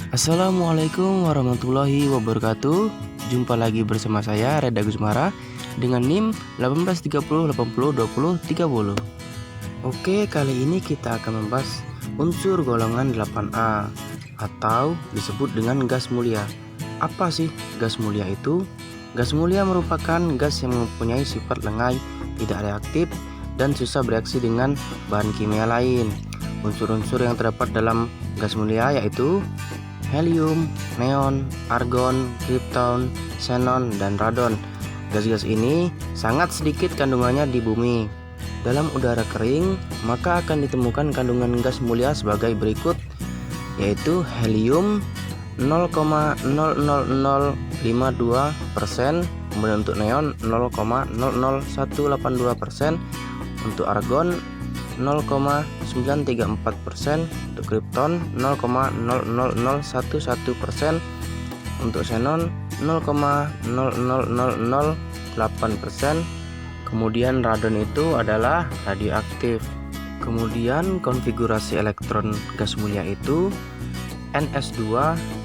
Assalamualaikum warahmatullahi wabarakatuh. Jumpa lagi bersama saya Reda Gusmara dengan NIM 1830802030. Oke, kali ini kita akan membahas unsur golongan 8A atau disebut dengan gas mulia. Apa sih gas mulia itu? Gas mulia merupakan gas yang mempunyai sifat lengai, tidak reaktif, dan susah bereaksi dengan bahan kimia lain. Unsur-unsur yang terdapat dalam gas mulia yaitu helium, neon, argon, krypton, xenon, dan radon. Gas-gas ini sangat sedikit kandungannya di bumi. Dalam udara kering, maka akan ditemukan kandungan gas mulia sebagai berikut, yaitu helium 0,00052%, kemudian untuk neon 0,00182%, untuk argon 0,934%, untuk krypton 0,00011%, untuk xenon 0,00008%. Kemudian radon itu adalah radioaktif. Kemudian konfigurasi elektron gas mulia itu Ns2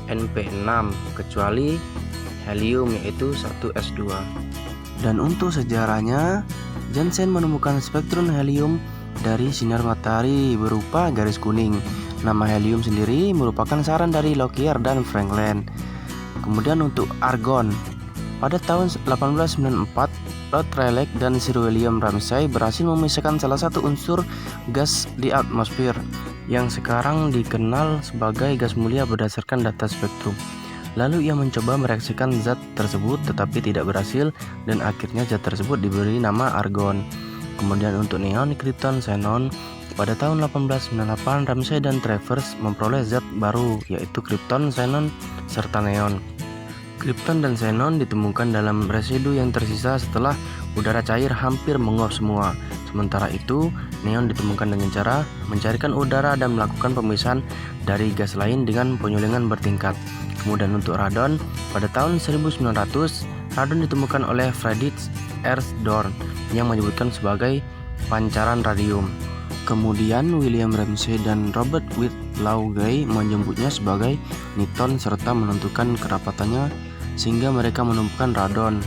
Np6 kecuali helium yaitu 1s2. Dan untuk sejarahnya, Jansen menemukan spektrum helium dari sinar matahari berupa garis kuning. Nama helium sendiri merupakan saran dari Lockyer dan Franklin. Kemudian untuk argon, pada tahun 1894 Lord Rayleigh dan Sir William Ramsay berhasil memisahkan salah satu unsur gas di atmosfer yang sekarang dikenal sebagai gas mulia berdasarkan data spektrum. Lalu ia mencoba mereaksikan zat tersebut tetapi tidak berhasil dan akhirnya zat tersebut diberi nama argon. Kemudian untuk neon, krypton, xenon, pada tahun 1898 Ramsay dan Travers memperoleh zat baru yaitu krypton, xenon, serta neon. Krypton dan xenon ditemukan dalam residu yang tersisa setelah udara cair hampir menguap semua. Sementara itu, neon ditemukan dengan cara mencarikan udara dan melakukan pemisahan dari gas lain dengan penyulingan bertingkat. Kemudian untuk radon, pada tahun 1900, radon ditemukan oleh Friedrich Ersdorf yang menyebutkan sebagai pancaran radium. Kemudian William Ramsay dan Robert Whitelaw menyebutnya sebagai niton serta menentukan kerapatannya sehingga mereka menemukan radon.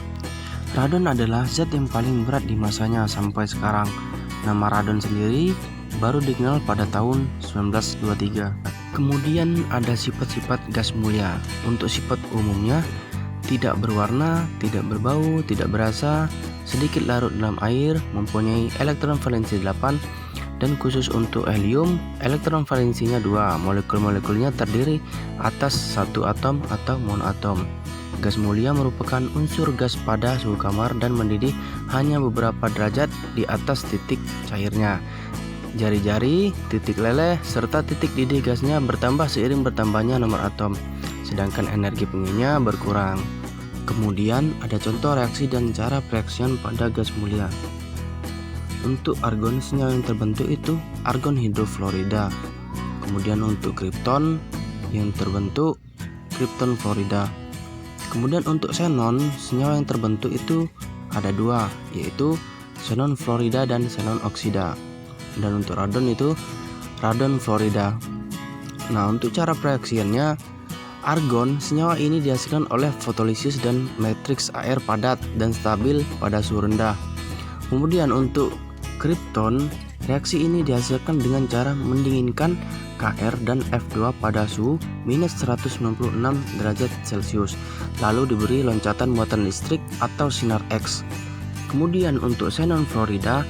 Radon adalah zat yang paling berat di masanya sampai sekarang. Nama radon sendiri baru dikenal pada tahun 1923. Kemudian ada sifat-sifat gas mulia. Untuk sifat umumnya, tidak berwarna, tidak berbau, tidak berasa, sedikit larut dalam air, mempunyai elektron valensi 8, dan khusus untuk helium, elektron valensinya 2, molekul-molekulnya terdiri atas satu atom atau monoatom. Gas mulia merupakan unsur gas pada suhu kamar dan mendidih hanya beberapa derajat di atas titik cairnya. Jari-jari, titik leleh, serta titik didih gasnya bertambah seiring bertambahnya nomor atom, sedangkan energi penginnya berkurang. Kemudian ada contoh reaksi dan cara pereaksian pada gas mulia. Untuk argon, senyawa yang terbentuk itu argon hidrofluorida. Kemudian untuk krypton yang terbentuk krypton fluorida. Kemudian untuk xenon, senyawa yang terbentuk itu ada dua, yaitu xenon fluorida dan xenon oksida. Dan untuk radon itu radon fluorida. Nah, untuk cara pereaksiannya, argon, senyawa ini dihasilkan oleh fotolisis dan matriks air padat dan stabil pada suhu rendah. Kemudian untuk krypton, reaksi ini dihasilkan dengan cara mendinginkan Kr dan F2 pada suhu minus 196 derajat Celcius, lalu diberi loncatan muatan listrik atau sinar X. Kemudian untuk xenon fluorida,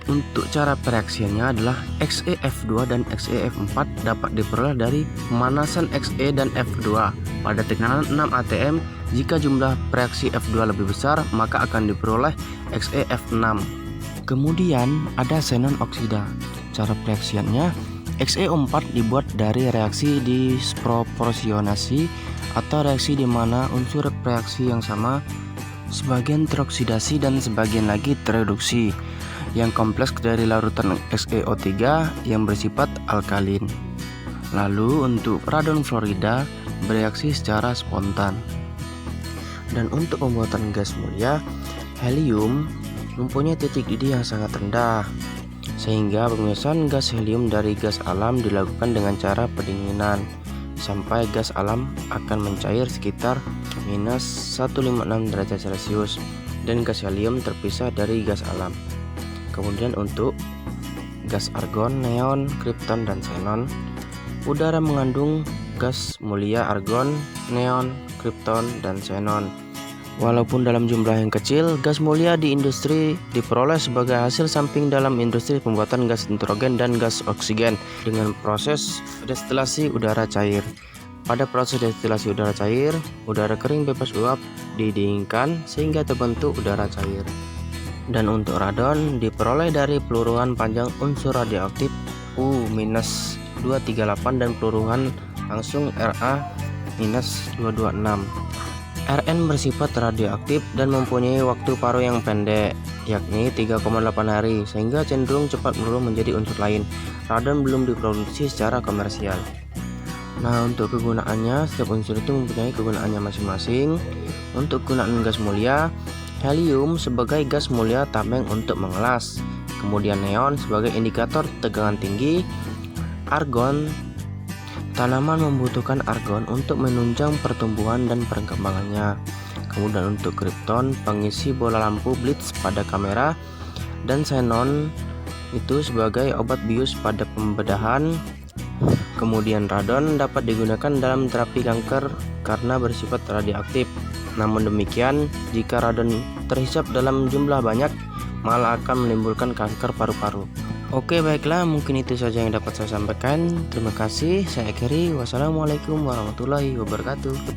untuk cara pereaksiannya adalah XeF2 dan XeF4 dapat diperoleh dari pemanasan Xe dan F2 pada tekanan 6 atm. Jika jumlah reaksi F2 lebih besar, maka akan diperoleh XeF6. Kemudian ada xenon oksida. Cara pereaksiannya, XeO4 dibuat dari reaksi disproporsionasi atau reaksi di mana unsur reaksi yang sama sebagian teroksidasi dan sebagian lagi tereduksi, yang kompleks dari larutan XeO3 yang bersifat alkalin. Lalu untuk radon fluorida bereaksi secara spontan. Dan untuk pembuatan gas mulia, helium mempunyai titik didih yang sangat rendah, sehingga pemisahan gas helium dari gas alam dilakukan dengan cara pendinginan. sampai gas alam akan mencair sekitar minus 156 derajat Celcius dan gas helium terpisah dari gas alam. Kemudian untuk gas argon, neon, kripton, dan xenon, udara mengandung gas mulia argon, neon, kripton, dan xenon. Walaupun dalam jumlah yang kecil, gas mulia di industri diperoleh sebagai hasil samping dalam industri pembuatan gas nitrogen dan gas oksigen dengan proses destilasi udara cair. Pada proses destilasi udara cair, udara kering bebas uap didinginkan sehingga terbentuk udara cair. Dan untuk radon diperoleh dari peluruhan panjang unsur radioaktif U-238 dan peluruhan langsung Ra-226. Rn bersifat radioaktif dan mempunyai waktu paruh yang pendek, yakni 3,8 hari, sehingga cenderung cepat meluruh menjadi unsur lain. Radon belum diproduksi secara komersial. Nah, untuk kegunaannya, setiap unsur itu mempunyai kegunaannya masing-masing. Untuk kegunaan gas mulia, helium sebagai gas mulia tameng untuk mengelas, kemudian neon sebagai indikator tegangan tinggi, argon, tanaman membutuhkan argon untuk menunjang pertumbuhan dan perkembangannya. Kemudian untuk kripton, pengisi bola lampu blitz pada kamera, dan xenon itu sebagai obat bius pada pembedahan. Kemudian radon dapat digunakan dalam terapi kanker karena bersifat radioaktif. Namun demikian, jika radon terhisap dalam jumlah banyak, malah akan menimbulkan kanker paru-paru. Oke, baiklah, mungkin itu saja yang dapat saya sampaikan. Terima kasih, saya akhiri. Wassalamualaikum warahmatullahi wabarakatuh.